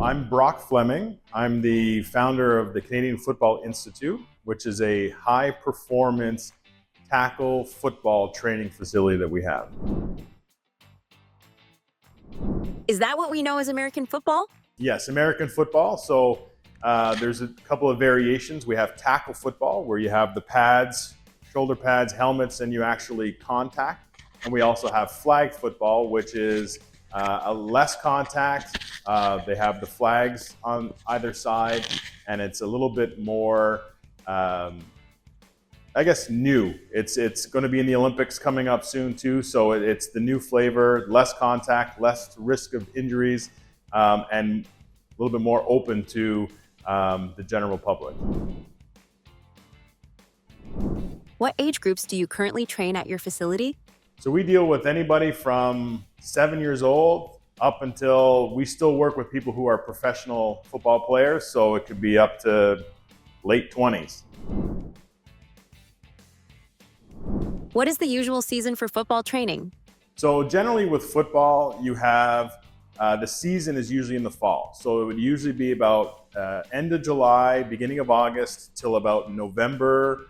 I'm Brock Flemming. I'm the founder of the Canadian Football Institute, which is a high-performance tackle football training facility that we have. Is that what we know as American football? Yes, American football. So there's a couple of variations. We have tackle football, where you have the pads, shoulder pads, helmets, and you actually contact. And we also have flag football, which is a less contact. They have the flags on either side, and it's a little bit more, I guess, new. It's going to be in the Olympics coming up soon too, so it's the new flavor, less contact, less risk of injuries, and a little bit more open to the general public. What age groups do you currently train at your facility? So we deal with anybody from 7 years old up until we still work with people who are professional football players, so it could be up to late 20s. What is the usual season for football training? So generally with football, you have the season is usually in the fall. So it would usually be about end of July, beginning of August, till about November,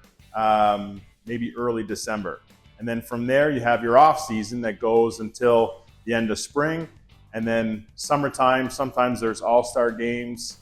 maybe early December. And then from there, you have your off season that goes until the end of spring. And then summertime, sometimes there's all-star games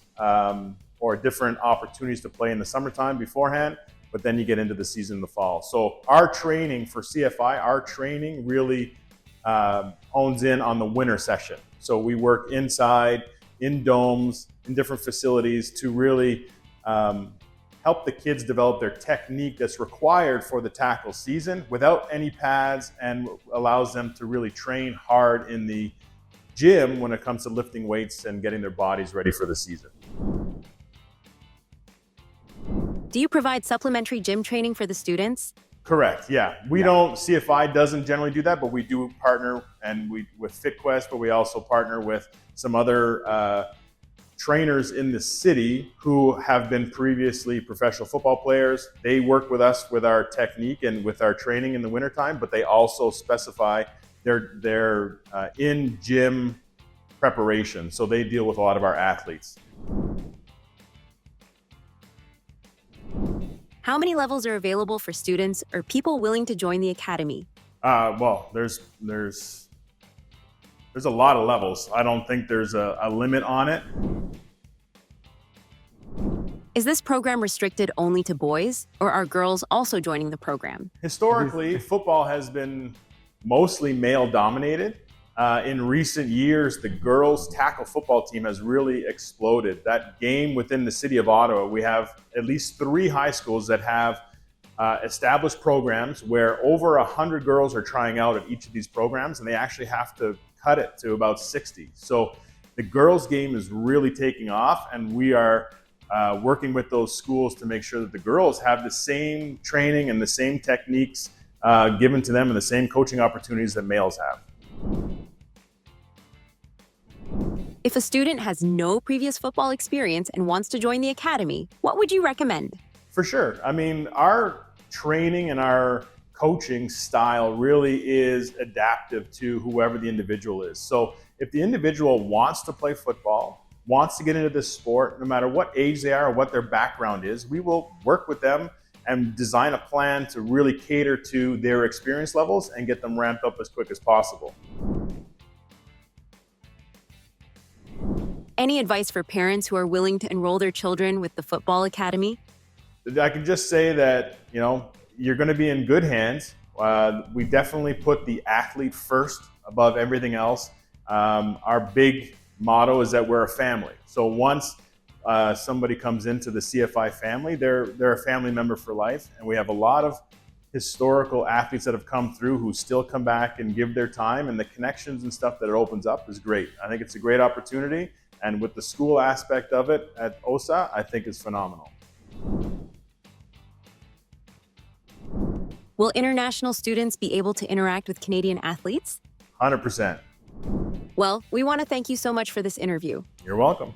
or different opportunities to play in the summertime beforehand, but then you get into the season in the fall. So our training for CFI, our training really hones in on the winter session. So we work inside, in domes, in different facilities to really help the kids develop their technique that's required for the tackle season without any pads, and allows them to really train hard in the gym when it comes to lifting weights and getting their bodies ready for the season. Do you provide supplementary gym training for the students? Correct, yeah. We don't, CFI doesn't generally do that, but we do partner with FitQuest, but we also partner with some other trainers in the city who have been previously professional football players. They work with us with our technique and with our training in the wintertime, but they also specify their in-gym preparation. So they deal with a lot of our athletes. How many levels are available for students or people willing to join the academy? Well, there's a lot of levels. I don't think there's a limit on it. Is this program restricted only to boys, or are girls also joining the program? Historically, football has been mostly male dominated. In recent years, the girls tackle football team has really exploded. That game within the city of Ottawa, we have at least 3 high schools that have established programs where over 100 girls are trying out at each of these programs, and they actually have to cut it to about 60. So the girls game is really taking off, and we are working with those schools to make sure that the girls have the same training and the same techniques given to them and the same coaching opportunities that males have. If a student has no previous football experience and wants to join the academy, what would you recommend? For sure. I mean, our training and our coaching style really is adaptive to whoever the individual is. So if the individual wants to play football, wants to get into this sport, no matter what age they are or what their background is, we will work with them and design a plan to really cater to their experience levels and get them ramped up as quick as possible. Any advice for parents who are willing to enroll their children with the football academy? I can just say that, you're going to be in good hands. We definitely put the athlete first above everything else. Our big motto is that we're a family. So once somebody comes into the CFI family, they're a family member for life. And we have a lot of historical athletes that have come through who still come back and give their time, and the connections and stuff that it opens up is great. I think it's a great opportunity. And with the school aspect of it at OSA, I think it's phenomenal. Will international students be able to interact with Canadian athletes? 100%. Well, we want to thank you so much for this interview. You're welcome.